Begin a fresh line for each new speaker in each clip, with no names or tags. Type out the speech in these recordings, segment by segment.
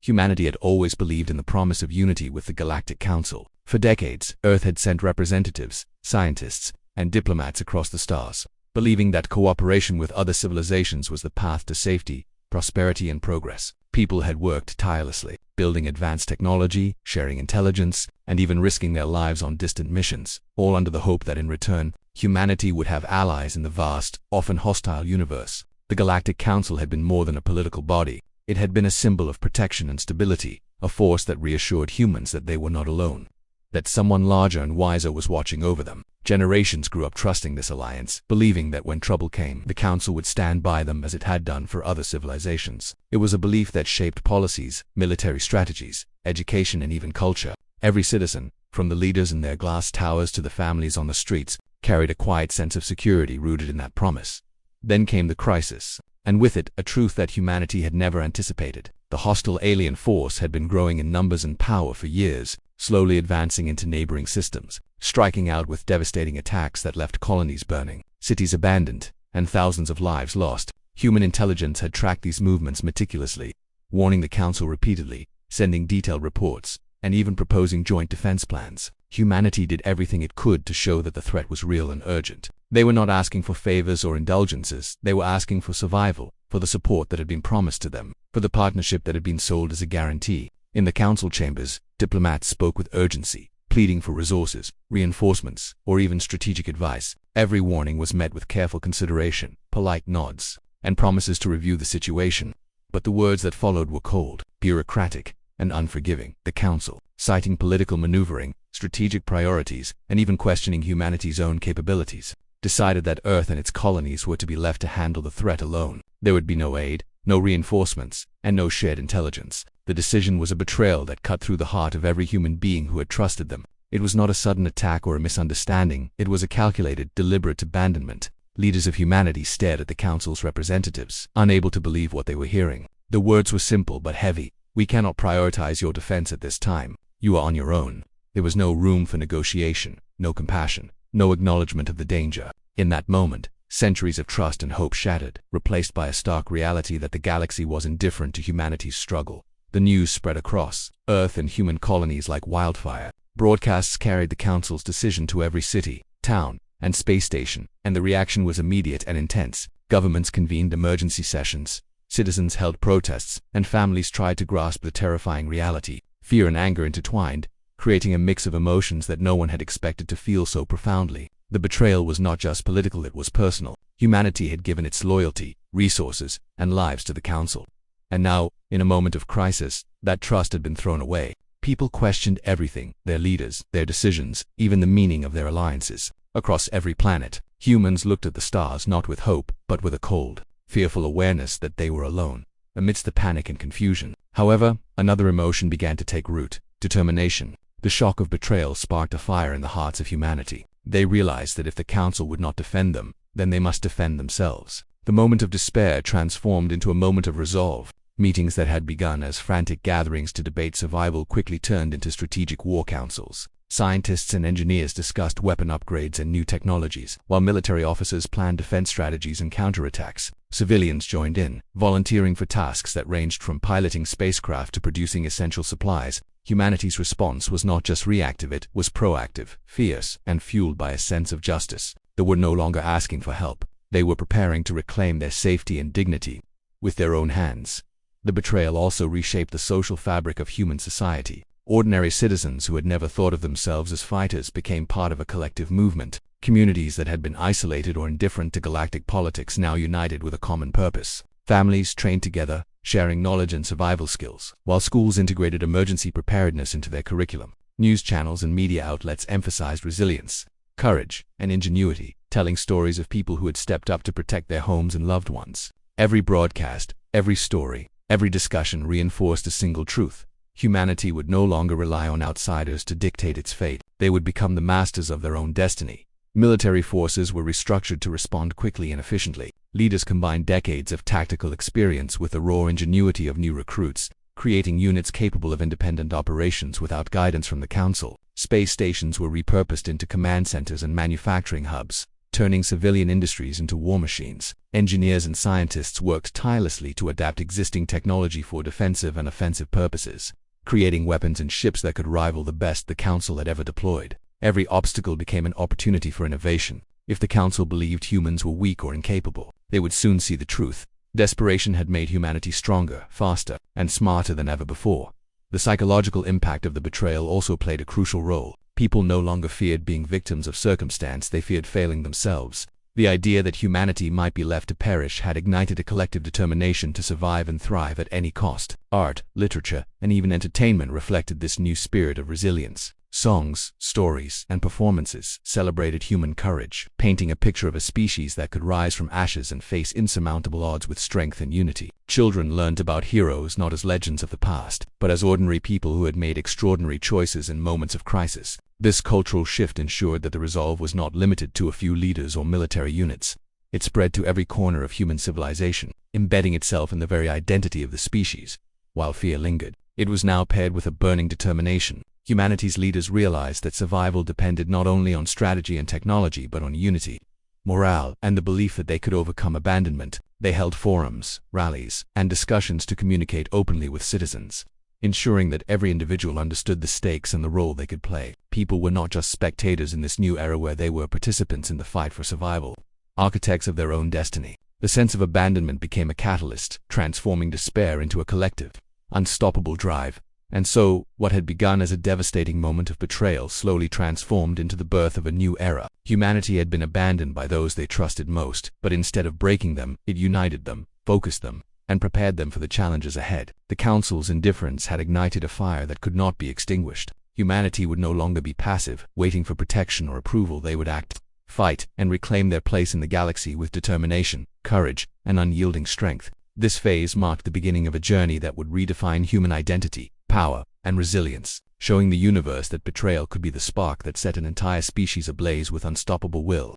Humanity had always believed in the promise of unity with the Galactic Council. For decades, Earth had sent representatives, scientists, and diplomats across the stars, believing that cooperation with other civilizations was the path to safety, prosperity, and progress. People had worked tirelessly, building advanced technology, sharing intelligence, and even risking their lives on distant missions, all under the hope that in return, humanity would have allies in the vast, often hostile universe. The Galactic Council had been more than a political body. It had been a symbol of protection and stability, a force that reassured humans that they were not alone, that someone larger and wiser was watching over them. Generations grew up trusting this alliance, believing that when trouble came, the Council would stand by them as it had done for other civilizations. It was a belief that shaped policies, military strategies, education, and even culture. Every citizen, from the leaders in their glass towers to the families on the streets, carried a quiet sense of security rooted in that promise. Then came the crisis, and with it, a truth that humanity had never anticipated. The hostile alien force had been growing in numbers and power for years, slowly advancing into neighboring systems, striking out with devastating attacks that left colonies burning, cities abandoned, and thousands of lives lost. Human intelligence had tracked these movements meticulously, warning the Council repeatedly, sending detailed reports, and even proposing joint defense plans. Humanity did everything it could to show that the threat was real and urgent. They were not asking for favors or indulgences. They were asking for survival, for the support that had been promised to them, for the partnership that had been sold as a guarantee. In the Council chambers, diplomats spoke with urgency, pleading for resources, reinforcements, or even strategic advice. Every warning was met with careful consideration, polite nods, and promises to review the situation. But the words that followed were cold, bureaucratic, and unforgiving. The Council, citing political maneuvering, strategic priorities, and even questioning humanity's own capabilities, decided that Earth and its colonies were to be left to handle the threat alone. There would be no aid, no reinforcements, and no shared intelligence. The decision was a betrayal that cut through the heart of every human being who had trusted them. It was not a sudden attack or a misunderstanding. It was a calculated, deliberate abandonment. Leaders of humanity stared at the Council's representatives, unable to believe what they were hearing. The words were simple but heavy. "We cannot prioritize your defense at this time. You are on your own." There was no room for negotiation, no compassion, no acknowledgement of the danger. In that moment, centuries of trust and hope shattered, replaced by a stark reality that the galaxy was indifferent to humanity's struggle. The news spread across Earth and human colonies like wildfire. Broadcasts carried the Council's decision to every city, town, and space station, and the reaction was immediate and intense. Governments convened emergency sessions, citizens held protests, and families tried to grasp the terrifying reality. Fear and anger intertwined, creating a mix of emotions that no one had expected to feel so profoundly. The betrayal was not just political, it was personal. Humanity had given its loyalty, resources, and lives to the Council. And now, in a moment of crisis, that trust had been thrown away. People questioned everything, their leaders, their decisions, even the meaning of their alliances. Across every planet, humans looked at the stars not with hope, but with a cold, fearful awareness that they were alone, amidst the panic and confusion. However, another emotion began to take root: determination. The shock of betrayal sparked a fire in the hearts of humanity. They realized that if the Council would not defend them, then they must defend themselves. The moment of despair transformed into a moment of resolve. Meetings that had begun as frantic gatherings to debate survival quickly turned into strategic war councils. Scientists and engineers discussed weapon upgrades and new technologies, while military officers planned defense strategies and counterattacks. Civilians joined in, volunteering for tasks that ranged from piloting spacecraft to producing essential supplies. Humanity's response was not just reactive, it was proactive, fierce, and fueled by a sense of justice. They were no longer asking for help. They were preparing to reclaim their safety and dignity with their own hands. The betrayal also reshaped the social fabric of human society. Ordinary citizens who had never thought of themselves as fighters became part of a collective movement. Communities that had been isolated or indifferent to galactic politics now united with a common purpose. Families trained together, sharing knowledge and survival skills, while schools integrated emergency preparedness into their curriculum. News channels and media outlets emphasized resilience, courage, and ingenuity, telling stories of people who had stepped up to protect their homes and loved ones. Every broadcast, every story, every discussion reinforced a single truth: humanity would no longer rely on outsiders to dictate its fate. They would become the masters of their own destiny. Military forces were restructured to respond quickly and efficiently. Leaders combined decades of tactical experience with the raw ingenuity of new recruits, creating units capable of independent operations without guidance from the Council. Space stations were repurposed into command centers and manufacturing hubs, turning civilian industries into war machines. Engineers and scientists worked tirelessly to adapt existing technology for defensive and offensive purposes, creating weapons and ships that could rival the best the Council had ever deployed. Every obstacle became an opportunity for innovation. If the Council believed humans were weak or incapable, they would soon see the truth. Desperation had made humanity stronger, faster, and smarter than ever before. The psychological impact of the betrayal also played a crucial role. People no longer feared being victims of circumstance, they feared failing themselves. The idea that humanity might be left to perish had ignited a collective determination to survive and thrive at any cost. Art, literature, and even entertainment reflected this new spirit of resilience. Songs, stories, and performances celebrated human courage, painting a picture of a species that could rise from ashes and face insurmountable odds with strength and unity. Children learned about heroes not as legends of the past, but as ordinary people who had made extraordinary choices in moments of crisis. This cultural shift ensured that the resolve was not limited to a few leaders or military units. It spread to every corner of human civilization, embedding itself in the very identity of the species. While fear lingered, it was now paired with a burning determination. Humanity's leaders realized that survival depended not only on strategy and technology but on unity, morale, and the belief that they could overcome abandonment. They held forums, rallies, and discussions to communicate openly with citizens, ensuring that every individual understood the stakes and the role they could play. People were not just spectators in this new era where they were participants in the fight for survival, architects of their own destiny. The sense of abandonment became a catalyst, transforming despair into a collective, unstoppable drive. And so, what had begun as a devastating moment of betrayal slowly transformed into the birth of a new era. Humanity had been abandoned by those they trusted most, but instead of breaking them, it united them, focused them, and prepared them for the challenges ahead. The Council's indifference had ignited a fire that could not be extinguished. Humanity would no longer be passive, waiting for protection or approval. They would act, fight, and reclaim their place in the galaxy with determination, courage, and unyielding strength. This phase marked the beginning of a journey that would redefine human identity, power, and resilience, showing the universe that betrayal could be the spark that set an entire species ablaze with unstoppable will.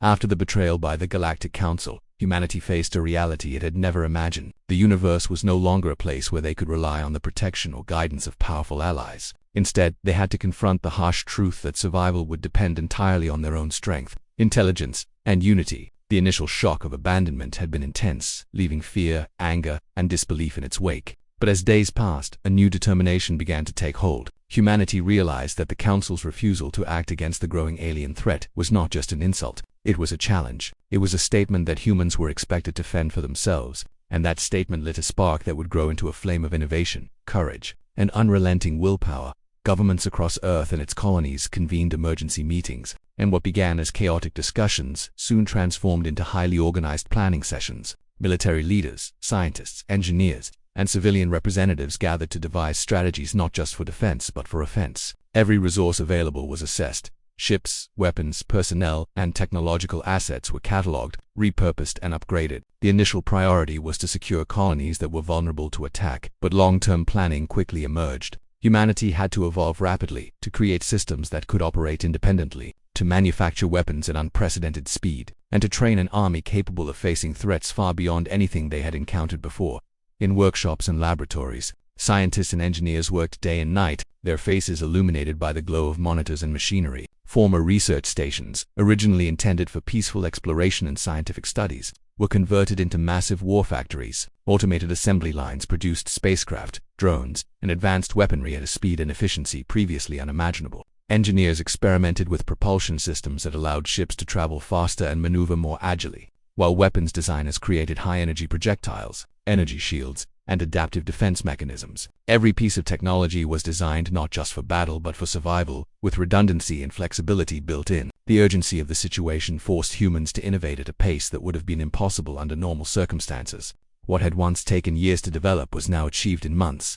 After the betrayal by the Galactic Council, humanity faced a reality it had never imagined. The universe was no longer a place where they could rely on the protection or guidance of powerful allies. Instead, they had to confront the harsh truth that survival would depend entirely on their own strength, intelligence, and unity. The initial shock of abandonment had been intense, leaving fear, anger, and disbelief in its wake. But as days passed, a new determination began to take hold. Humanity realized that the Council's refusal to act against the growing alien threat was not just an insult. It was a challenge. It was a statement that humans were expected to fend for themselves, and that statement lit a spark that would grow into a flame of innovation, courage, and unrelenting willpower. Governments across Earth and its colonies convened emergency meetings, and what began as chaotic discussions soon transformed into highly organized planning sessions. Military leaders, scientists, engineers, and civilian representatives gathered to devise strategies not just for defense but for offense. Every resource available was assessed. Ships, weapons, personnel, and technological assets were catalogued, repurposed, and upgraded. The initial priority was to secure colonies that were vulnerable to attack, but long-term planning quickly emerged. Humanity had to evolve rapidly, to create systems that could operate independently, to manufacture weapons at unprecedented speed, and to train an army capable of facing threats far beyond anything they had encountered before. In workshops and laboratories, scientists and engineers worked day and night, their faces illuminated by the glow of monitors and machinery. Former research stations, originally intended for peaceful exploration and scientific studies, were converted into massive war factories. Automated assembly lines produced spacecraft, drones, and advanced weaponry at a speed and efficiency previously unimaginable. Engineers experimented with propulsion systems that allowed ships to travel faster and maneuver more agilely, while weapons designers created high-energy projectiles, energy shields, and adaptive defense mechanisms. Every piece of technology was designed not just for battle but for survival, with redundancy and flexibility built in. The urgency of the situation forced humans to innovate at a pace that would have been impossible under normal circumstances. What had once taken years to develop was now achieved in months.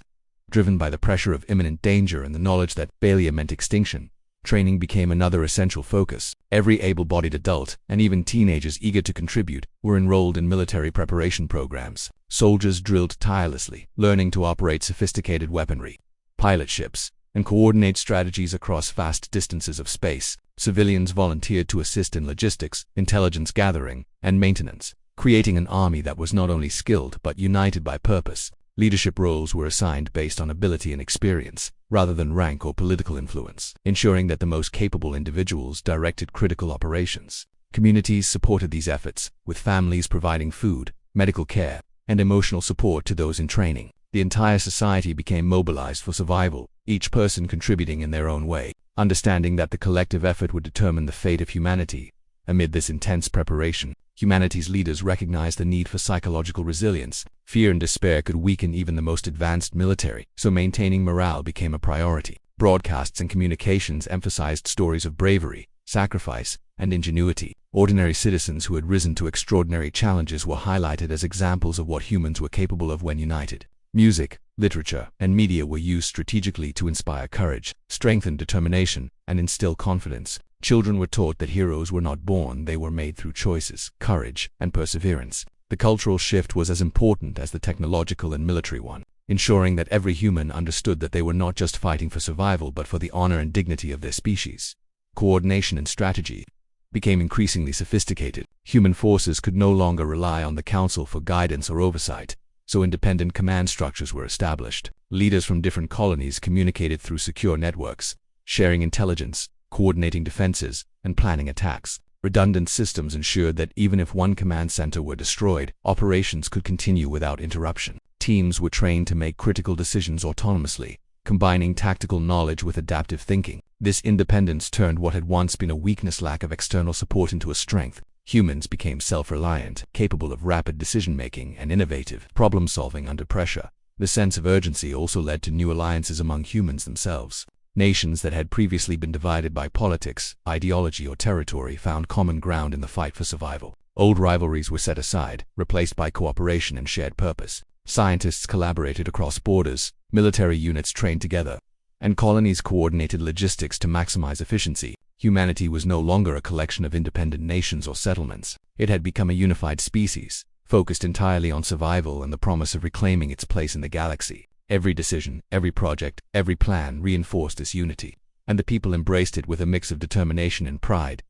Driven by the pressure of imminent danger and the knowledge that failure meant extinction, training became another essential focus. Every able-bodied adult, and even teenagers eager to contribute, were enrolled in military preparation programs. Soldiers drilled tirelessly, learning to operate sophisticated weaponry, pilot ships, and coordinate strategies across vast distances of space. Civilians volunteered to assist in logistics, intelligence gathering, and maintenance, creating an army that was not only skilled but united by purpose. Leadership roles were assigned based on ability and experience, rather than rank or political influence, ensuring that the most capable individuals directed critical operations. Communities supported these efforts, with families providing food, medical care, and emotional support to those in training. The entire society became mobilized for survival, each person contributing in their own way, understanding that the collective effort would determine the fate of humanity. Amid this intense preparation, humanity's leaders recognized the need for psychological resilience. Fear and despair could weaken even the most advanced military, so maintaining morale became a priority. Broadcasts and communications emphasized stories of bravery, sacrifice, and ingenuity. Ordinary citizens who had risen to extraordinary challenges were highlighted as examples of what humans were capable of when united. Music, literature, and media were used strategically to inspire courage, strengthen determination, and instill confidence. Children were taught that heroes were not born, they were made through choices, courage, and perseverance. The cultural shift was as important as the technological and military one, ensuring that every human understood that they were not just fighting for survival but for the honor and dignity of their species. Coordination and strategy became increasingly sophisticated. Human forces could no longer rely on the council for guidance or oversight, so independent command structures were established. Leaders from different colonies communicated through secure networks, sharing intelligence, coordinating defenses, and planning attacks. Redundant systems ensured that even if one command center were destroyed, operations could continue without interruption. Teams were trained to make critical decisions autonomously, combining tactical knowledge with adaptive thinking. This independence turned what had once been a weakness, lack of external support, into a strength. Humans became self-reliant, capable of rapid decision-making and innovative problem-solving under pressure. The sense of urgency also led to new alliances among humans themselves. Nations that had previously been divided by politics, ideology, or territory found common ground in the fight for survival. Old rivalries were set aside, replaced by cooperation and shared purpose. Scientists collaborated across borders, military units trained together, and colonies coordinated logistics to maximize efficiency. Humanity was no longer a collection of independent nations or settlements. It had become a unified species, focused entirely on survival and the promise of reclaiming its place in the galaxy. Every decision, every project, every plan reinforced this unity, and the people embraced it with a mix of determination and pride.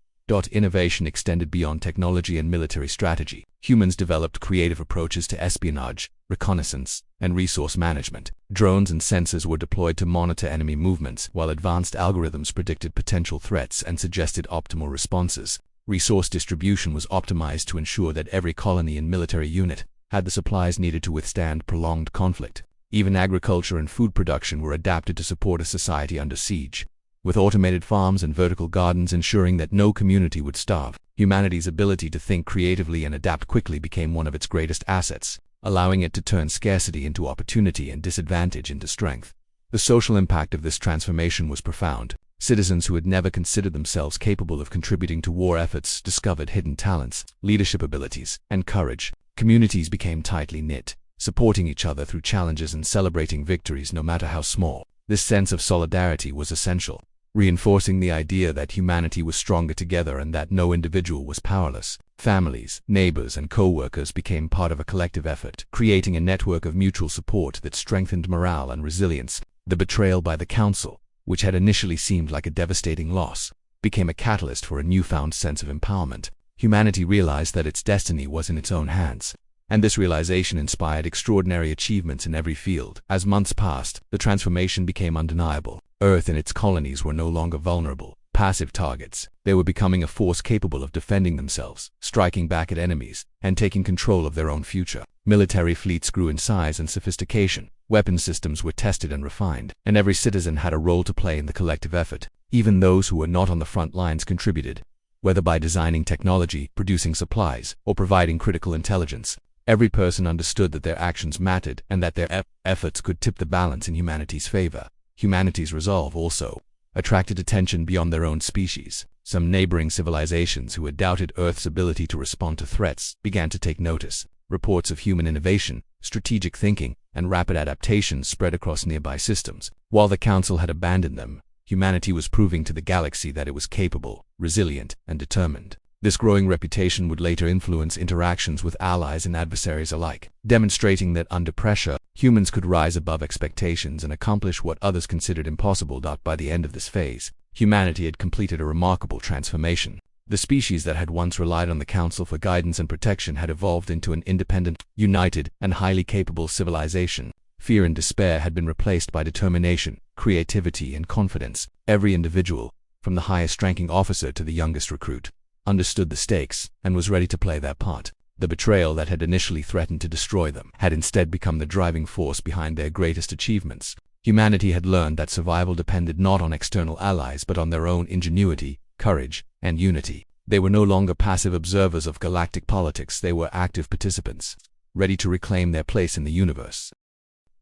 Innovation extended beyond technology and military strategy. Humans developed creative approaches to espionage, reconnaissance, and resource management. Drones and sensors were deployed to monitor enemy movements, while advanced algorithms predicted potential threats and suggested optimal responses. Resource distribution was optimized to ensure that every colony and military unit had the supplies needed to withstand prolonged conflict. Even agriculture and food production were adapted to support a society under siege, with automated farms and vertical gardens ensuring that no community would starve. Humanity's ability to think creatively and adapt quickly became one of its greatest assets, allowing it to turn scarcity into opportunity and disadvantage into strength. The social impact of this transformation was profound. Citizens who had never considered themselves capable of contributing to war efforts discovered hidden talents, leadership abilities, and courage. Communities became tightly knit, supporting each other through challenges and celebrating victories no matter how small. This sense of solidarity was essential, reinforcing the idea that humanity was stronger together and that no individual was powerless. Families, neighbors, and co-workers became part of a collective effort, creating a network of mutual support that strengthened morale and resilience. The betrayal by the Council, which had initially seemed like a devastating loss, became a catalyst for a newfound sense of empowerment. Humanity realized that its destiny was in its own hands, and this realization inspired extraordinary achievements in every field. As months passed, the transformation became undeniable. Earth and its colonies were no longer vulnerable, passive targets. They were becoming a force capable of defending themselves, striking back at enemies, and taking control of their own future. Military fleets grew in size and sophistication. Weapon systems were tested and refined, and every citizen had a role to play in the collective effort. Even those who were not on the front lines contributed, whether by designing technology, producing supplies, or providing critical intelligence. Every person understood that their actions mattered and that their efforts could tip the balance in humanity's favor. Humanity's resolve also attracted attention beyond their own species. Some neighboring civilizations who had doubted Earth's ability to respond to threats began to take notice. Reports of human innovation, strategic thinking, and rapid adaptation spread across nearby systems. While the Council had abandoned them, humanity was proving to the galaxy that it was capable, resilient, and determined. This growing reputation would later influence interactions with allies and adversaries alike, demonstrating that under pressure, humans could rise above expectations and accomplish what others considered impossible. By the end of this phase, humanity had completed a remarkable transformation. The species that had once relied on the Council for guidance and protection had evolved into an independent, united, and highly capable civilization. Fear and despair had been replaced by determination, creativity, and confidence. Every individual, from the highest-ranking officer to the youngest recruit, understood the stakes, and was ready to play their part. The betrayal that had initially threatened to destroy them had instead become the driving force behind their greatest achievements. Humanity had learned that survival depended not on external allies but on their own ingenuity, courage, and unity. They were no longer passive observers of galactic politics, they were active participants, ready to reclaim their place in the universe.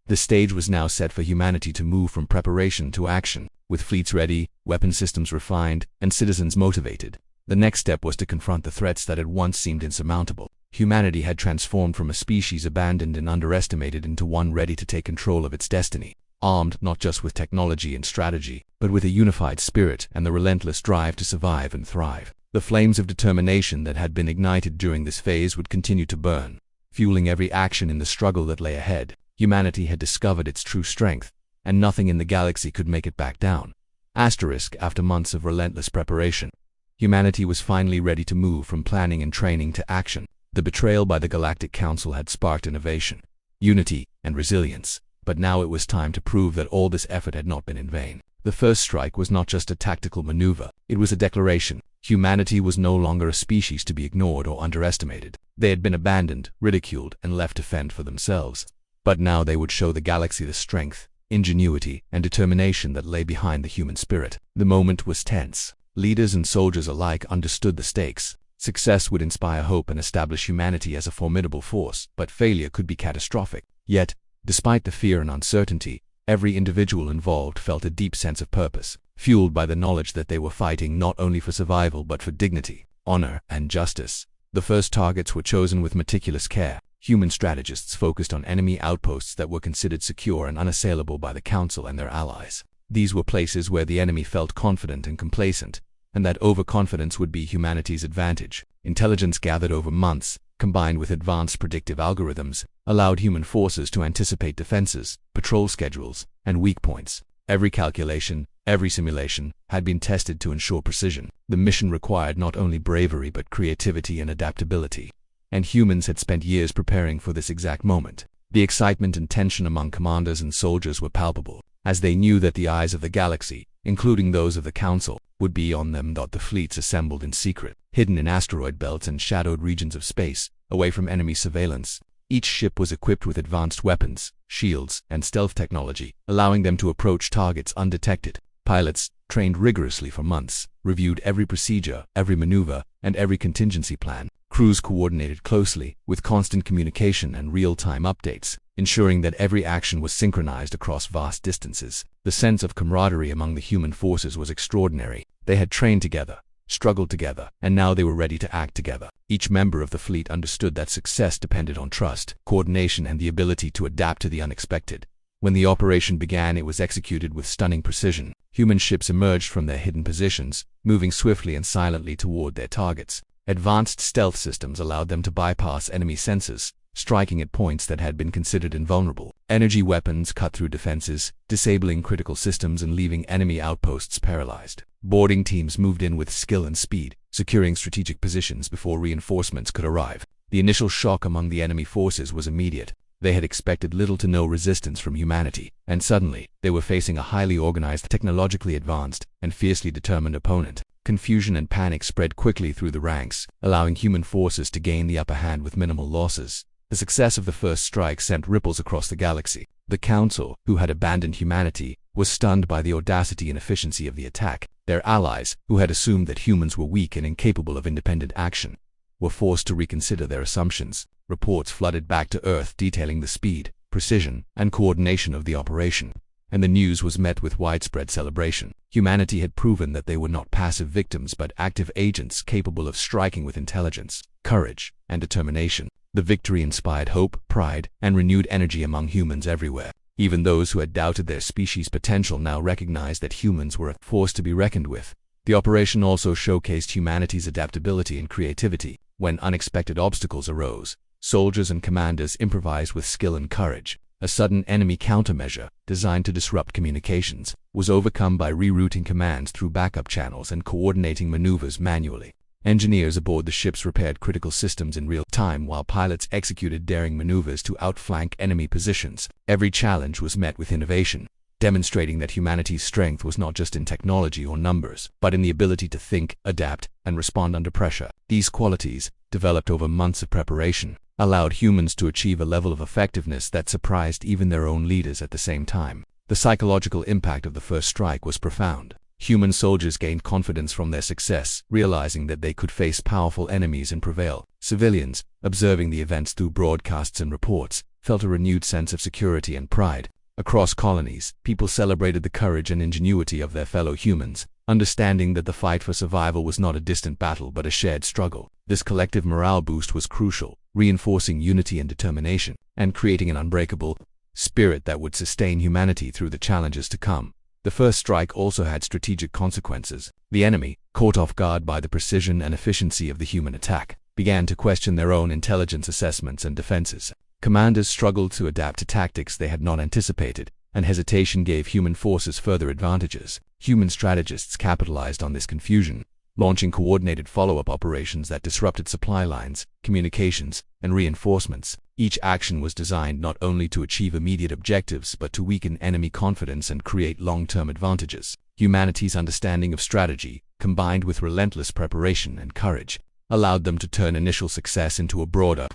The stage was now set for humanity to move from preparation to action, with fleets ready, weapon systems refined, and citizens motivated. The next step was to confront the threats that had once seemed insurmountable. Humanity had transformed from a species abandoned and underestimated into one ready to take control of its destiny, armed not just with technology and strategy, but with a unified spirit and the relentless drive to survive and thrive. The flames of determination that had been ignited during this phase would continue to burn, fueling every action in the struggle that lay ahead. Humanity had discovered its true strength, and nothing in the galaxy could make it back down. After months of relentless preparation, humanity was finally ready to move from planning and training to action. The betrayal by the Galactic Council had sparked innovation, unity, and resilience, but now it was time to prove that all this effort had not been in vain. The first strike was not just a tactical maneuver, it was a declaration. Humanity was no longer a species to be ignored or underestimated. They had been abandoned, ridiculed, and left to fend for themselves. But now they would show the galaxy the strength, ingenuity, and determination that lay behind the human spirit. The moment was tense. Leaders and soldiers alike understood the stakes. Success would inspire hope and establish humanity as a formidable force, but failure could be catastrophic. Yet, despite the fear and uncertainty, every individual involved felt a deep sense of purpose, fueled by the knowledge that they were fighting not only for survival but for dignity, honor, and justice. The first targets were chosen with meticulous care. Human strategists focused on enemy outposts that were considered secure and unassailable by the Council and their allies. These were places where the enemy felt confident and complacent, and that overconfidence would be humanity's advantage. Intelligence gathered over months, combined with advanced predictive algorithms, allowed human forces to anticipate defenses, patrol schedules, and weak points. Every calculation, every simulation, had been tested to ensure precision. The mission required not only bravery but creativity and adaptability, and humans had spent years preparing for this exact moment. The excitement and tension among commanders and soldiers were palpable, as they knew that the eyes of the galaxy, including those of the Council, would be on them. The fleets assembled in secret, hidden in asteroid belts and shadowed regions of space, away from enemy surveillance. Each ship was equipped with advanced weapons, shields, and stealth technology, allowing them to approach targets undetected. Pilots, trained rigorously for months, reviewed every procedure, every maneuver, and every contingency plan. Crews coordinated closely, with constant communication and real-time updates, ensuring that every action was synchronized across vast distances. The sense of camaraderie among the human forces was extraordinary. They had trained together, struggled together, and now they were ready to act together. Each member of the fleet understood that success depended on trust, coordination, and the ability to adapt to the unexpected. When the operation began, it was executed with stunning precision. Human ships emerged from their hidden positions, moving swiftly and silently toward their targets. Advanced stealth systems allowed them to bypass enemy sensors, striking at points that had been considered invulnerable. Energy weapons cut through defenses, disabling critical systems and leaving enemy outposts paralyzed. Boarding teams moved in with skill and speed, securing strategic positions before reinforcements could arrive. The initial shock among the enemy forces was immediate. They had expected little to no resistance from humanity, and suddenly, they were facing a highly organized, technologically advanced, and fiercely determined opponent. Confusion and panic spread quickly through the ranks, allowing human forces to gain the upper hand with minimal losses. The success of the first strike sent ripples across the galaxy. The Council, who had abandoned humanity, was stunned by the audacity and efficiency of the attack. Their allies, who had assumed that humans were weak and incapable of independent action, were forced to reconsider their assumptions. Reports flooded back to Earth detailing the speed, precision, and coordination of the operation, and the news was met with widespread celebration. Humanity had proven that they were not passive victims but active agents capable of striking with intelligence, courage, and determination. The victory inspired hope, pride, and renewed energy among humans everywhere. Even those who had doubted their species' potential now recognized that humans were a force to be reckoned with. The operation also showcased humanity's adaptability and creativity. When unexpected obstacles arose, soldiers and commanders improvised with skill and courage. A sudden enemy countermeasure, designed to disrupt communications, was overcome by rerouting commands through backup channels and coordinating maneuvers manually. Engineers aboard the ships repaired critical systems in real time while pilots executed daring maneuvers to outflank enemy positions. Every challenge was met with innovation, demonstrating that humanity's strength was not just in technology or numbers, but in the ability to think, adapt, and respond under pressure. These qualities, developed over months of preparation, allowed humans to achieve a level of effectiveness that surprised even their own leaders at the same time. The psychological impact of the first strike was profound. Human soldiers gained confidence from their success, realizing that they could face powerful enemies and prevail. Civilians, observing the events through broadcasts and reports, felt a renewed sense of security and pride. Across colonies, people celebrated the courage and ingenuity of their fellow humans, understanding that the fight for survival was not a distant battle but a shared struggle. This collective morale boost was crucial, reinforcing unity and determination, and creating an unbreakable spirit that would sustain humanity through the challenges to come. The first strike also had strategic consequences. The enemy, caught off guard by the precision and efficiency of the human attack, began to question their own intelligence assessments and defenses. Commanders struggled to adapt to tactics they had not anticipated, and hesitation gave human forces further advantages. Human strategists capitalized on this confusion, launching coordinated follow-up operations that disrupted supply lines, communications, and reinforcements. Each action was designed not only to achieve immediate objectives but to weaken enemy confidence and create long-term advantages. Humanity's understanding of strategy, combined with relentless preparation and courage, allowed them to turn initial success into a broader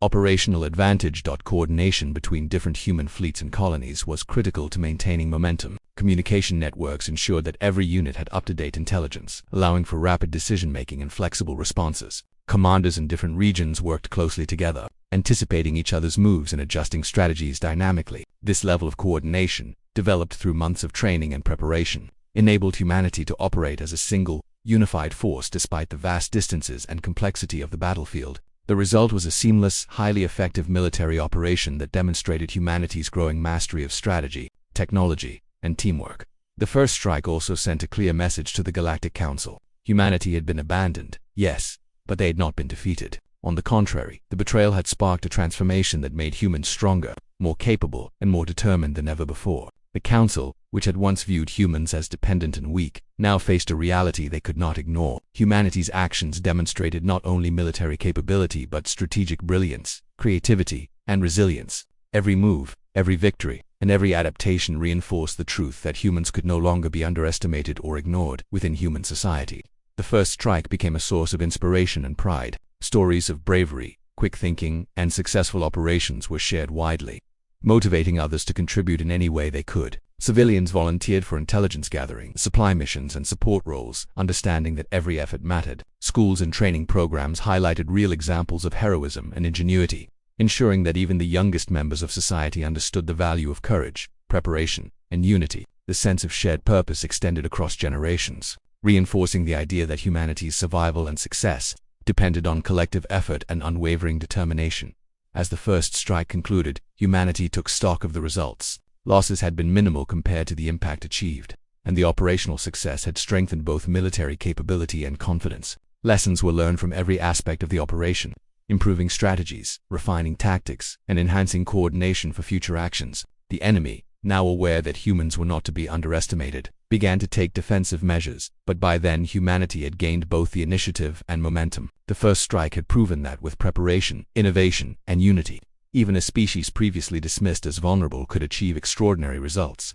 operational advantage. Coordination between different human fleets and colonies was critical to maintaining momentum. Communication networks ensured that every unit had up-to-date intelligence, allowing for rapid decision-making and flexible responses. Commanders in different regions worked closely together, anticipating each other's moves and adjusting strategies dynamically. This level of coordination, developed through months of training and preparation, enabled humanity to operate as a single, unified force despite the vast distances and complexity of the battlefield. The result was a seamless, highly effective military operation that demonstrated humanity's growing mastery of strategy, technology, and teamwork. The first strike also sent a clear message to the Galactic Council. Humanity had been abandoned, yes, but they had not been defeated. On the contrary, the betrayal had sparked a transformation that made humans stronger, more capable, and more determined than ever before. The Council, which had once viewed humans as dependent and weak, now faced a reality they could not ignore. Humanity's actions demonstrated not only military capability but strategic brilliance, creativity, and resilience. Every move, every victory, and every adaptation reinforced the truth that humans could no longer be underestimated or ignored within human society. The first strike became a source of inspiration and pride. Stories of bravery, quick thinking, and successful operations were shared widely, motivating others to contribute in any way they could. Civilians volunteered for intelligence gathering, supply missions, and support roles, understanding that every effort mattered. Schools and training programs highlighted real examples of heroism and ingenuity, ensuring that even the youngest members of society understood the value of courage, preparation, and unity. The sense of shared purpose extended across generations, reinforcing the idea that humanity's survival and success depended on collective effort and unwavering determination. As the first strike concluded, humanity took stock of the results. Losses had been minimal compared to the impact achieved, and the operational success had strengthened both military capability and confidence. Lessons were learned from every aspect of the operation, improving strategies, refining tactics, and enhancing coordination for future actions. The enemy, now aware that humans were not to be underestimated, began to take defensive measures, but by then humanity had gained both the initiative and momentum. The first strike had proven that with preparation, innovation, and unity, even a species previously dismissed as vulnerable could achieve extraordinary results.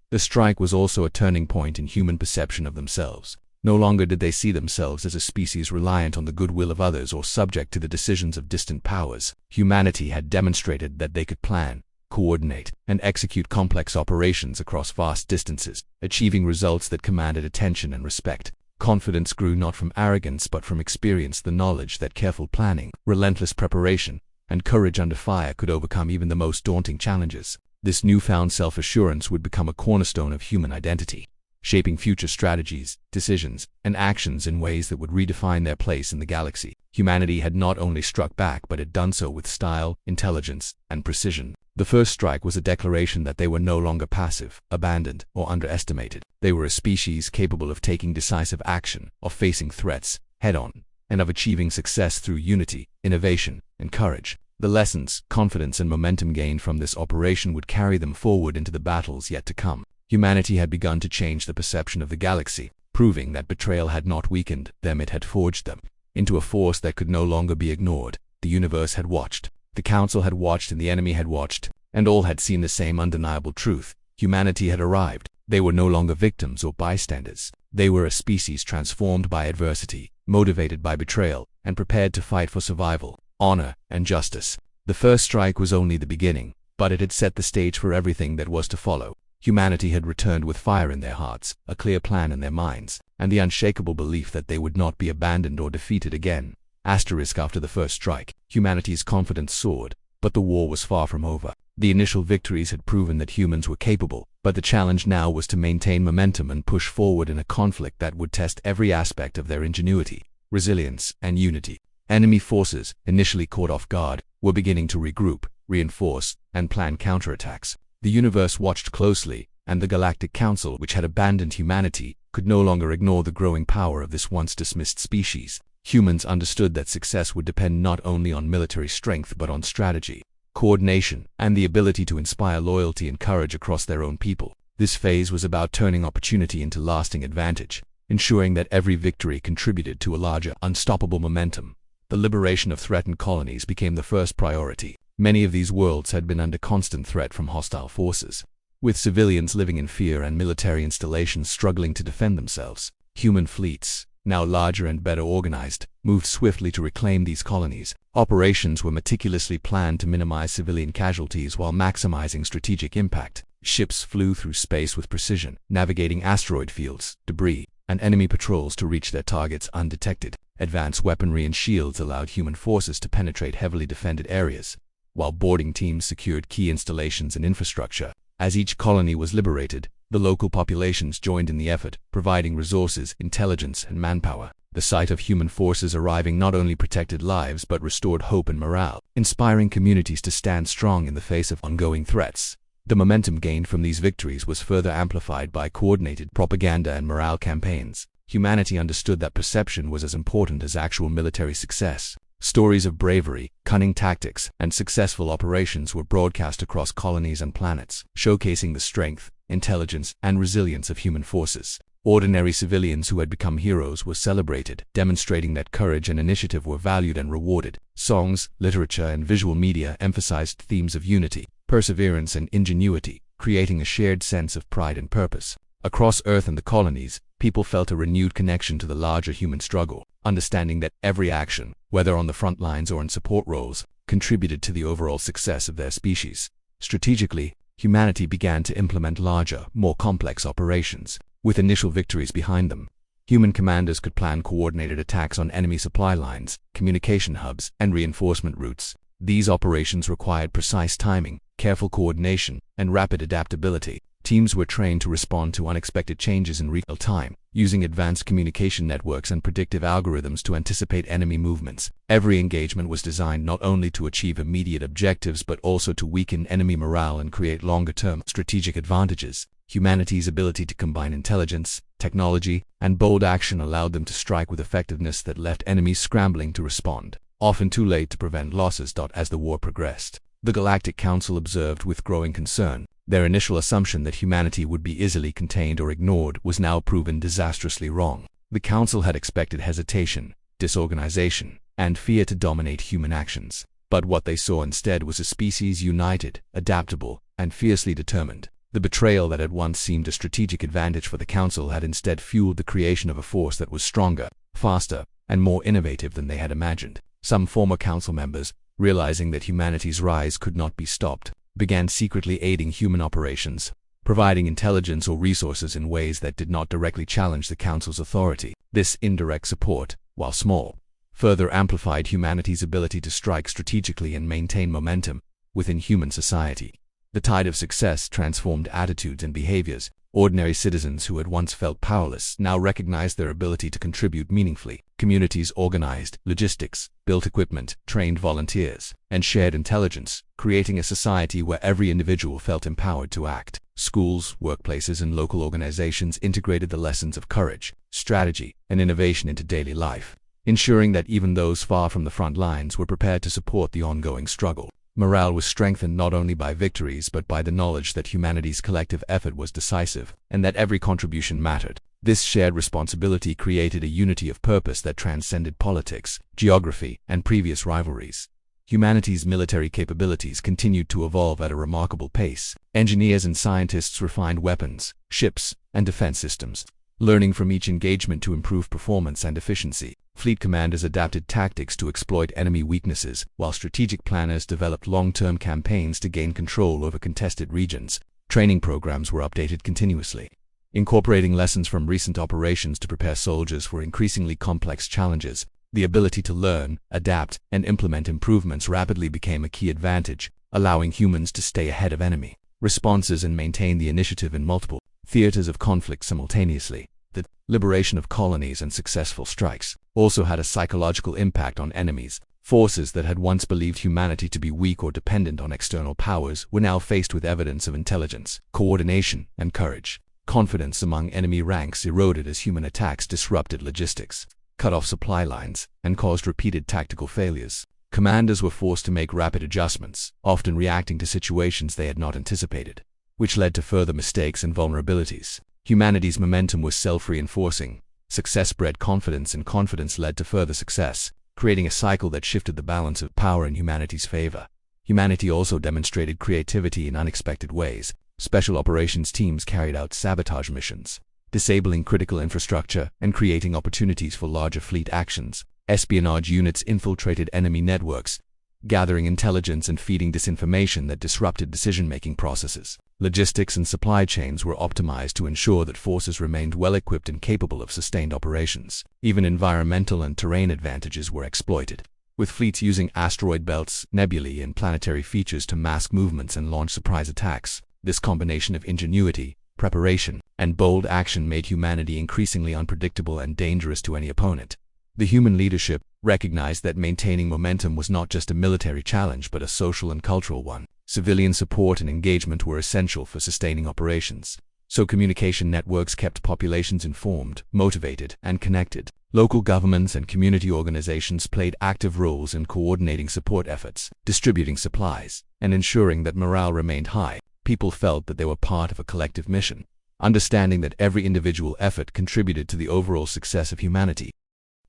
The strike was also a turning point in human perception of themselves. No longer did they see themselves as a species reliant on the goodwill of others or subject to the decisions of distant powers. Humanity had demonstrated that they could plan, coordinate, and execute complex operations across vast distances, achieving results that commanded attention and respect. Confidence grew not from arrogance but from experience, the knowledge that careful planning, relentless preparation, and courage under fire could overcome even the most daunting challenges. This newfound self-assurance would become a cornerstone of human identity, shaping future strategies, decisions, and actions in ways that would redefine their place in the galaxy. Humanity had not only struck back but had done so with style, intelligence, and precision. The first strike was a declaration that they were no longer passive, abandoned, or underestimated. They were a species capable of taking decisive action, of facing threats head-on, and of achieving success through unity, innovation, and courage. The lessons, confidence, and momentum gained from this operation would carry them forward into the battles yet to come. Humanity had begun to change the perception of the galaxy, proving that betrayal had not weakened them, it had forged them into a force that could no longer be ignored. The universe had watched, the Council had watched, and the enemy had watched, and all had seen the same undeniable truth. Humanity had arrived. They were no longer victims or bystanders. They were a species transformed by adversity, motivated by betrayal, and prepared to fight for survival, honor, and justice. The first strike was only the beginning, but it had set the stage for everything that was to follow. Humanity had returned with fire in their hearts, a clear plan in their minds, and the unshakable belief that they would not be abandoned or defeated again. After the first strike, humanity's confidence soared, but the war was far from over. The initial victories had proven that humans were capable, but the challenge now was to maintain momentum and push forward in a conflict that would test every aspect of their ingenuity, resilience, and unity. Enemy forces, initially caught off guard, were beginning to regroup, reinforce, and plan counterattacks. The universe watched closely, and the Galactic Council, which had abandoned humanity, could no longer ignore the growing power of this once dismissed species. Humans understood that success would depend not only on military strength but on strategy, coordination, and the ability to inspire loyalty and courage across their own people. This phase was about turning opportunity into lasting advantage, ensuring that every victory contributed to a larger, unstoppable momentum. The liberation of threatened colonies became the first priority. Many of these worlds had been under constant threat from hostile forces, with civilians living in fear and military installations struggling to defend themselves. Human fleets, now larger and better organized, moved swiftly to reclaim these colonies. Operations were meticulously planned to minimize civilian casualties while maximizing strategic impact. Ships flew through space with precision, navigating asteroid fields, debris, and enemy patrols to reach their targets undetected. Advanced weaponry and shields allowed human forces to penetrate heavily defended areas, while boarding teams secured key installations and infrastructure. As each colony was liberated, the local populations joined in the effort, providing resources, intelligence, and manpower. The sight of human forces arriving not only protected lives but restored hope and morale, inspiring communities to stand strong in the face of ongoing threats. The momentum gained from these victories was further amplified by coordinated propaganda and morale campaigns. Humanity understood that perception was as important as actual military success. Stories of bravery, cunning tactics, and successful operations were broadcast across colonies and planets, showcasing the strength, intelligence, and resilience of human forces. Ordinary civilians who had become heroes were celebrated, demonstrating that courage and initiative were valued and rewarded. Songs, literature, and visual media emphasized themes of unity, perseverance, and ingenuity, creating a shared sense of pride and purpose. Across Earth and the colonies, people felt a renewed connection to the larger human struggle, understanding that every action, whether on the front lines or in support roles, contributed to the overall success of their species. Strategically, humanity began to implement larger, more complex operations. With initial victories behind them, human commanders could plan coordinated attacks on enemy supply lines, communication hubs, and reinforcement routes. These operations required precise timing, careful coordination, and rapid adaptability. Teams were trained to respond to unexpected changes in real time, using advanced communication networks and predictive algorithms to anticipate enemy movements. Every engagement was designed not only to achieve immediate objectives but also to weaken enemy morale and create longer-term strategic advantages. Humanity's ability to combine intelligence, technology, and bold action allowed them to strike with effectiveness that left enemies scrambling to respond, often too late to prevent losses. As the war progressed, the Galactic Council observed with growing concern. Their initial assumption that humanity would be easily contained or ignored was now proven disastrously wrong. The Council had expected hesitation, disorganization, and fear to dominate human actions. But what they saw instead was a species united, adaptable, and fiercely determined. The betrayal that had once seemed a strategic advantage for the Council had instead fueled the creation of a force that was stronger, faster, and more innovative than they had imagined. Some former Council members, realizing that humanity's rise could not be stopped, began secretly aiding human operations, providing intelligence or resources in ways that did not directly challenge the Council's authority. This indirect support, while small, further amplified humanity's ability to strike strategically and maintain momentum within human society. The tide of success transformed attitudes and behaviors. Ordinary citizens who had once felt powerless now recognized their ability to contribute meaningfully. Communities organized logistics, built equipment, trained volunteers, and shared intelligence, creating a society where every individual felt empowered to act. Schools, workplaces, and local organizations integrated the lessons of courage, strategy, and innovation into daily life, ensuring that even those far from the front lines were prepared to support the ongoing struggle. Morale was strengthened not only by victories but by the knowledge that humanity's collective effort was decisive, and that every contribution mattered. This shared responsibility created a unity of purpose that transcended politics, geography, and previous rivalries. humanity's military capabilities continued to evolve at a remarkable pace. Engineers and scientists refined weapons, ships, and defense systems, learning from each engagement to improve performance and efficiency. Fleet commanders adapted tactics to exploit enemy weaknesses, while strategic planners developed long-term campaigns to gain control over contested regions. Training programs were updated continuously, incorporating lessons from recent operations to prepare soldiers for increasingly complex challenges. The ability to learn, adapt, and implement improvements rapidly became a key advantage, allowing humans to stay ahead of enemy responses and maintain the initiative in multiple theaters of conflict simultaneously. The liberation of colonies and successful strikes also had a psychological impact on enemies. Forces that had once believed humanity to be weak or dependent on external powers were now faced with evidence of intelligence, coordination, and courage. Confidence among enemy ranks eroded as human attacks disrupted logistics, cut off supply lines, and caused repeated tactical failures. Commanders were forced to make rapid adjustments, often reacting to situations they had not anticipated, which led to further mistakes and vulnerabilities. Humanity's momentum was self-reinforcing. Success bred confidence, and confidence led to further success, creating a cycle that shifted the balance of power in humanity's favor. Humanity also demonstrated creativity in unexpected ways. Special operations teams carried out sabotage missions, disabling critical infrastructure and creating opportunities for larger fleet actions. Espionage units infiltrated enemy networks, gathering intelligence and feeding disinformation that disrupted decision-making processes. Logistics and supply chains were optimized to ensure that forces remained well-equipped and capable of sustained operations. Even environmental and terrain advantages were exploited, with fleets using asteroid belts, nebulae, and planetary features to mask movements and launch surprise attacks. This combination of ingenuity, preparation, and bold action made humanity increasingly unpredictable and dangerous to any opponent. The human leadership recognized that maintaining momentum was not just a military challenge but a social and cultural one. Civilian support and engagement were essential for sustaining operations, so communication networks kept populations informed, motivated, and connected. Local governments and community organizations played active roles in coordinating support efforts, distributing supplies, and ensuring that morale remained high. People felt that they were part of a collective mission, understanding that every individual effort contributed to the overall success of humanity.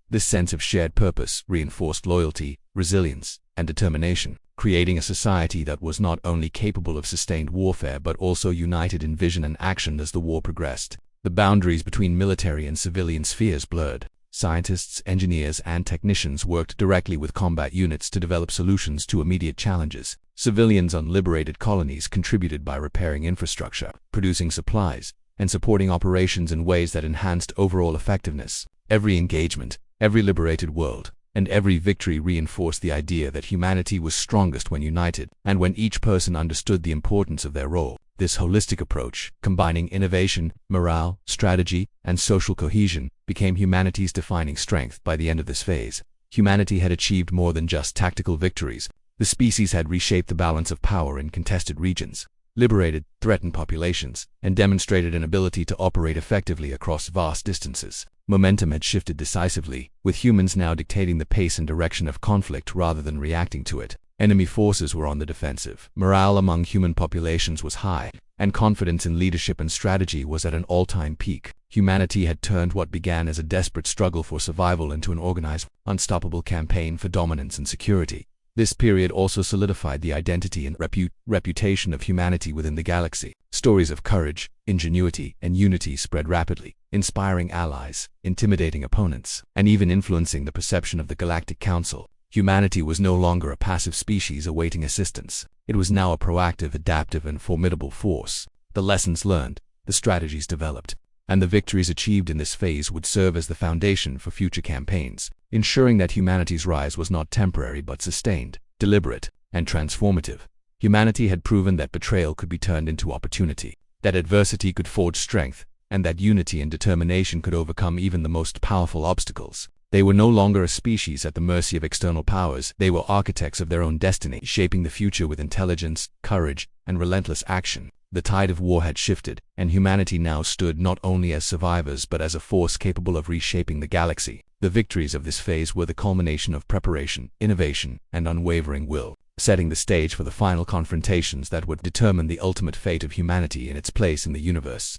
This sense of shared purpose reinforced loyalty, resilience, and determination, creating a society that was not only capable of sustained warfare but also united in vision and action as the war progressed. The boundaries between military and civilian spheres blurred. Scientists, engineers, and technicians worked directly with combat units to develop solutions to immediate challenges. Civilians on liberated colonies contributed by repairing infrastructure, producing supplies, and supporting operations in ways that enhanced overall effectiveness. Every engagement, every liberated world, and every victory reinforced the idea that humanity was strongest when united, and when each person understood the importance of their role. This holistic approach, combining innovation, morale, strategy, and social cohesion, became humanity's defining strength. By the end of this phase, humanity had achieved more than just tactical victories. The species had reshaped the balance of power in contested regions, liberated threatened populations, and demonstrated an ability to operate effectively across vast distances. Momentum had shifted decisively, with humans now dictating the pace and direction of conflict rather than reacting to it. Enemy forces were on the defensive. Morale among human populations was high, and confidence in leadership and strategy was at an all-time peak. Humanity had turned what began as a desperate struggle for survival into an organized, unstoppable campaign for dominance and security. This period also solidified the identity and reputation of humanity within the galaxy. Stories of courage, ingenuity, and unity spread rapidly, inspiring allies, intimidating opponents, and even influencing the perception of the Galactic Council. Humanity was no longer a passive species awaiting assistance. It was now a proactive, adaptive, and formidable force. The lessons learned, the strategies developed, and the victories achieved in this phase would serve as the foundation for future campaigns, ensuring that humanity's rise was not temporary but sustained, deliberate, and transformative. Humanity had proven that betrayal could be turned into opportunity, that adversity could forge strength, and that unity and determination could overcome even the most powerful obstacles. They were no longer a species at the mercy of external powers. They were architects of their own destiny, shaping the future with intelligence, courage, and relentless action. The tide of war had shifted, and humanity now stood not only as survivors but as a force capable of reshaping the galaxy. The victories of this phase were the culmination of preparation, innovation, and unwavering will, setting the stage for the final confrontations that would determine the ultimate fate of humanity and its place in the universe.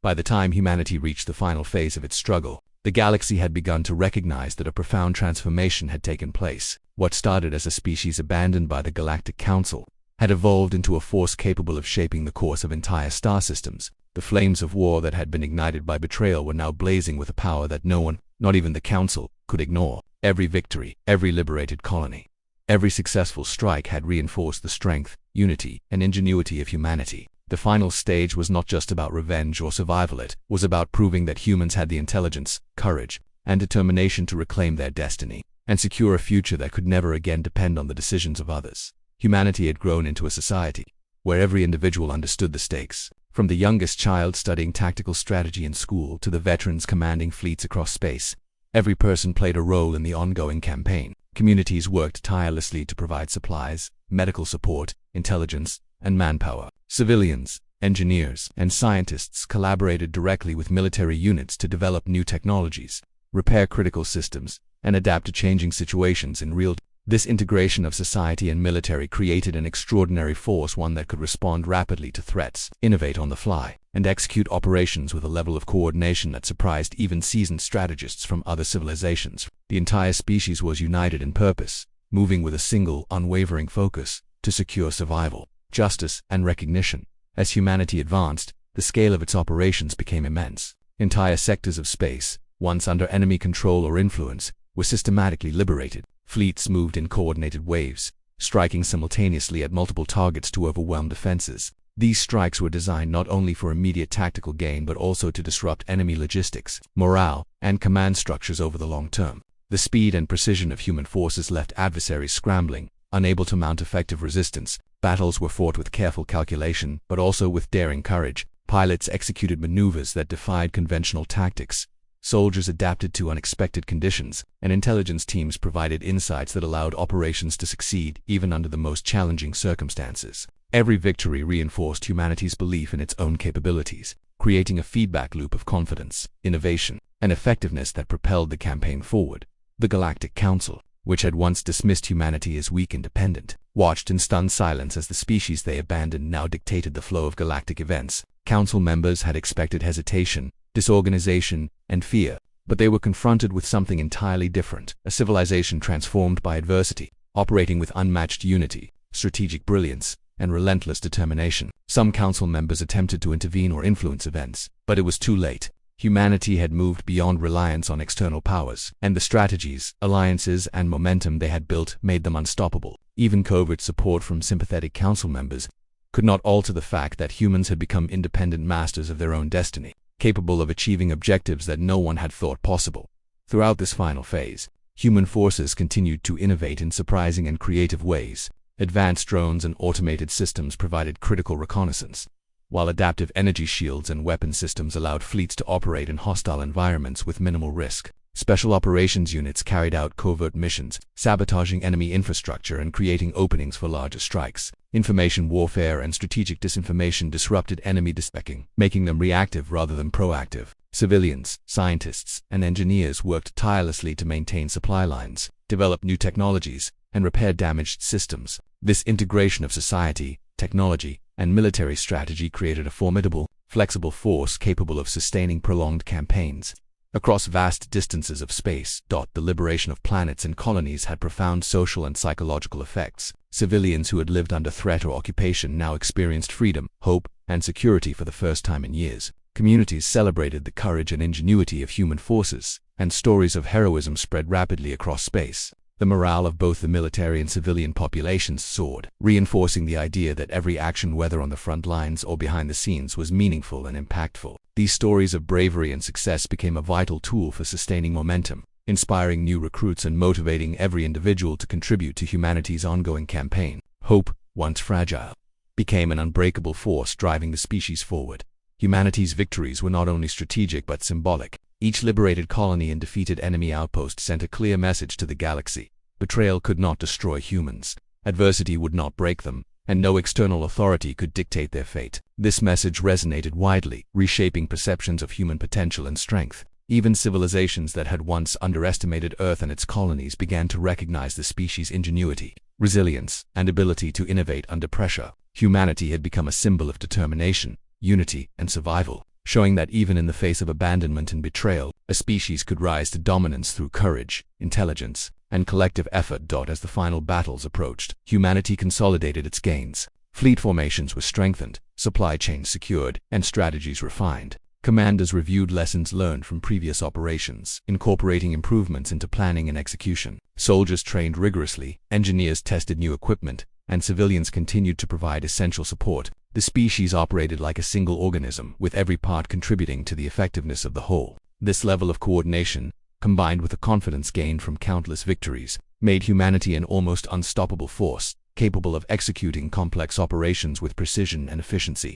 By the time humanity reached the final phase of its struggle, the galaxy had begun to recognize that a profound transformation had taken place. What started as a species abandoned by the Galactic Council had evolved into a force capable of shaping the course of entire star systems. The flames of war that had been ignited by betrayal were now blazing with a power that no one, not even the Council, could ignore. Every victory, every liberated colony, every successful strike had reinforced the strength, unity, and ingenuity of humanity. The final stage was not just about revenge or survival, it was about proving that humans had the intelligence, courage, and determination to reclaim their destiny and secure a future that could never again depend on the decisions of others. Humanity had grown into a society where every individual understood the stakes. From the youngest child studying tactical strategy in school to the veterans commanding fleets across space, every person played a role in the ongoing campaign. Communities worked tirelessly to provide supplies, medical support, intelligence, and manpower. Civilians, engineers, and scientists collaborated directly with military units to develop new technologies, repair critical systems, and adapt to changing situations in real time. This integration of society and military created an extraordinary force, one that could respond rapidly to threats, innovate on the fly, and execute operations with a level of coordination that surprised even seasoned strategists from other civilizations. The entire species was united in purpose, moving with a single, unwavering focus to secure survival, justice, and recognition. As humanity advanced, the scale of its operations became immense. Entire sectors of space, once under enemy control or influence, were systematically liberated. Fleets moved in coordinated waves, striking simultaneously at multiple targets to overwhelm defenses. These strikes were designed not only for immediate tactical gain but also to disrupt enemy logistics, morale, and command structures over the long term. The speed and precision of human forces left adversaries scrambling, unable to mount effective resistance. Battles were fought with careful calculation, but also with daring courage. Pilots executed maneuvers that defied conventional tactics. Soldiers adapted to unexpected conditions, and intelligence teams provided insights that allowed operations to succeed even under the most challenging circumstances. Every victory reinforced humanity's belief in its own capabilities, creating a feedback loop of confidence, innovation, and effectiveness that propelled the campaign forward. The Galactic Council, which had once dismissed humanity as weak and dependent, watched in stunned silence as the species they abandoned now dictated the flow of galactic events. Council members had expected hesitation, disorganization, and fear, but they were confronted with something entirely different: a civilization transformed by adversity, operating with unmatched unity, strategic brilliance, and relentless determination. Some council members attempted to intervene or influence events, but it was too late. Humanity had moved beyond reliance on external powers, and the strategies, alliances, and momentum they had built made them unstoppable. Even covert support from sympathetic council members could not alter the fact that humans had become independent masters of their own destiny, capable of achieving objectives that no one had thought possible. Throughout this final phase, human forces continued to innovate in surprising and creative ways. Advanced drones and automated systems provided critical reconnaissance, while adaptive energy shields and weapon systems allowed fleets to operate in hostile environments with minimal risk. Special operations units carried out covert missions, sabotaging enemy infrastructure and creating openings for larger strikes. Information warfare and strategic disinformation disrupted enemy dispatching, making them reactive rather than proactive. Civilians, scientists, and engineers worked tirelessly to maintain supply lines, develop new technologies, and repair damaged systems. This integration of society, technology, and military strategy created a formidable, flexible force capable of sustaining prolonged campaigns across vast distances of space. The liberation of planets and colonies had profound social and psychological effects. Civilians who had lived under threat or occupation now experienced freedom, hope, and security for the first time in years. Communities celebrated the courage and ingenuity of human forces, and stories of heroism spread rapidly across space. The morale of both the military and civilian populations soared, reinforcing the idea that every action, whether on the front lines or behind the scenes, was meaningful and impactful. These stories of bravery and success became a vital tool for sustaining momentum, inspiring new recruits and motivating every individual to contribute to humanity's ongoing campaign. Hope, once fragile, became an unbreakable force driving the species forward. Humanity's victories were not only strategic but symbolic. Each liberated colony and defeated enemy outpost sent a clear message to the galaxy. Betrayal could not destroy humans, adversity would not break them, and no external authority could dictate their fate. This message resonated widely, reshaping perceptions of human potential and strength. Even civilizations that had once underestimated Earth and its colonies began to recognize the species' ingenuity, resilience, and ability to innovate under pressure. Humanity had become a symbol of determination, unity, and survival, showing that even in the face of abandonment and betrayal, a species could rise to dominance through courage, intelligence, and collective effort. As the final battles approached, humanity consolidated its gains. Fleet formations were strengthened, supply chains secured, and strategies refined. Commanders reviewed lessons learned from previous operations, incorporating improvements into planning and execution. Soldiers trained rigorously, engineers tested new equipment, and civilians continued to provide essential support. The species operated like a single organism, with every part contributing to the effectiveness of the whole. This level of coordination, combined with the confidence gained from countless victories, made humanity an almost unstoppable force, capable of executing complex operations with precision and efficiency.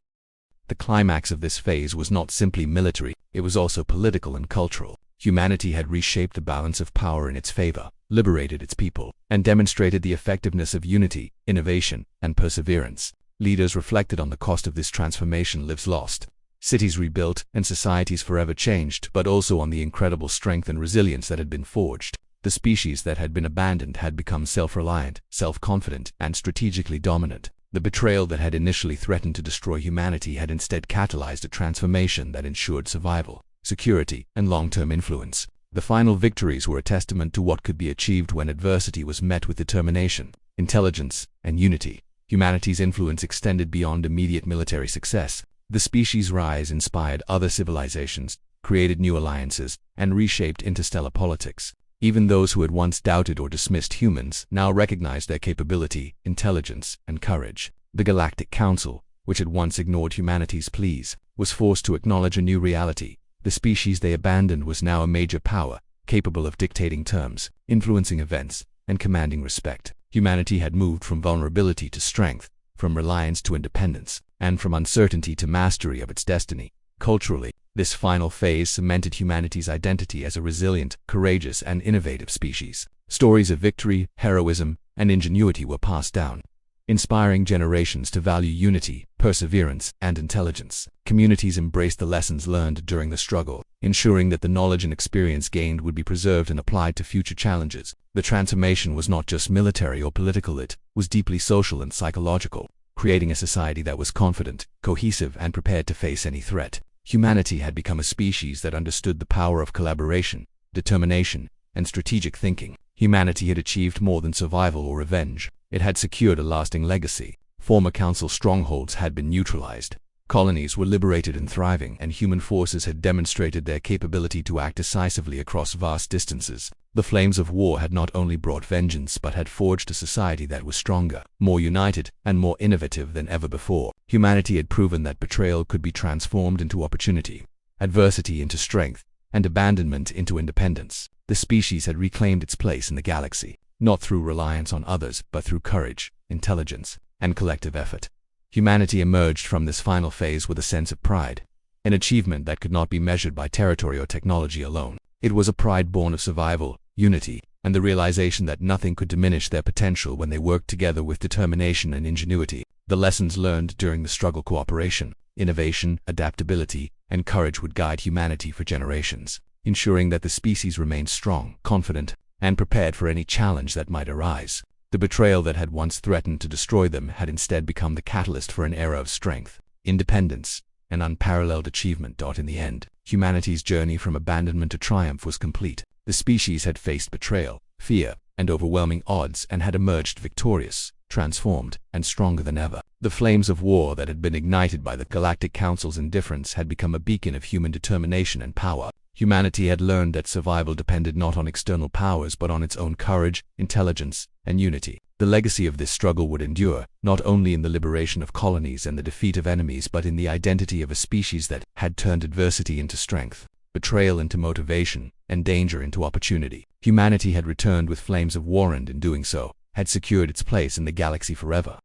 The climax of this phase was not simply military, it was also political and cultural. Humanity had reshaped the balance of power in its favor, liberated its people, and demonstrated the effectiveness of unity, innovation, and perseverance. Leaders reflected on the cost of this transformation. Lives lost, cities rebuilt, and societies forever changed, but also on the incredible strength and resilience that had been forged. The species that had been abandoned had become self-reliant, self-confident, and strategically dominant. The betrayal that had initially threatened to destroy humanity had instead catalyzed a transformation that ensured survival, security, and long-term influence. The final victories were a testament to what could be achieved when adversity was met with determination, intelligence, and unity. Humanity's influence extended beyond immediate military success. The species' rise inspired other civilizations, created new alliances, and reshaped interstellar politics. Even those who had once doubted or dismissed humans now recognized their capability, intelligence, and courage. The Galactic Council, which had once ignored humanity's pleas, was forced to acknowledge a new reality. The species they abandoned was now a major power, capable of dictating terms, influencing events, and commanding respect. Humanity had moved from vulnerability to strength, from reliance to independence, and from uncertainty to mastery of its destiny. Culturally, this final phase cemented humanity's identity as a resilient, courageous, and innovative species. Stories of victory, heroism, and ingenuity were passed down, inspiring generations to value unity, perseverance, and intelligence. Communities embraced the lessons learned during the struggle, ensuring that the knowledge and experience gained would be preserved and applied to future challenges. The transformation was not just military or political, it was deeply social and psychological, creating a society that was confident, cohesive, and prepared to face any threat. Humanity had become a species that understood the power of collaboration, determination, and strategic thinking. Humanity had achieved more than survival or revenge. It had secured a lasting legacy. Former council strongholds had been neutralized. Colonies were liberated and thriving, and human forces had demonstrated their capability to act decisively across vast distances. The flames of war had not only brought vengeance but had forged a society that was stronger, more united, and more innovative than ever before. Humanity had proven that betrayal could be transformed into opportunity, adversity into strength, and abandonment into independence. The species had reclaimed its place in the galaxy, not through reliance on others, but through courage, intelligence, and collective effort. Humanity emerged from this final phase with a sense of pride, an achievement that could not be measured by territory or technology alone. It was a pride born of survival, unity, and the realization that nothing could diminish their potential when they worked together with determination and ingenuity. The lessons learned during the struggle, cooperation, innovation, adaptability, and courage would guide humanity for generations, ensuring that the species remained strong, confident, and prepared for any challenge that might arise. The betrayal that had once threatened to destroy them had instead become the catalyst for an era of strength, independence, and unparalleled achievement. In the end, humanity's journey from abandonment to triumph was complete. The species had faced betrayal, fear, and overwhelming odds and had emerged victorious, transformed, and stronger than ever. The flames of war that had been ignited by the Galactic Council's indifference had become a beacon of human determination and power. Humanity had learned that survival depended not on external powers but on its own courage, intelligence, and unity. The legacy of this struggle would endure, not only in the liberation of colonies and the defeat of enemies but in the identity of a species that had turned adversity into strength, betrayal into motivation, and danger into opportunity. Humanity had returned with flames of war and, in doing so, had secured its place in the galaxy forever.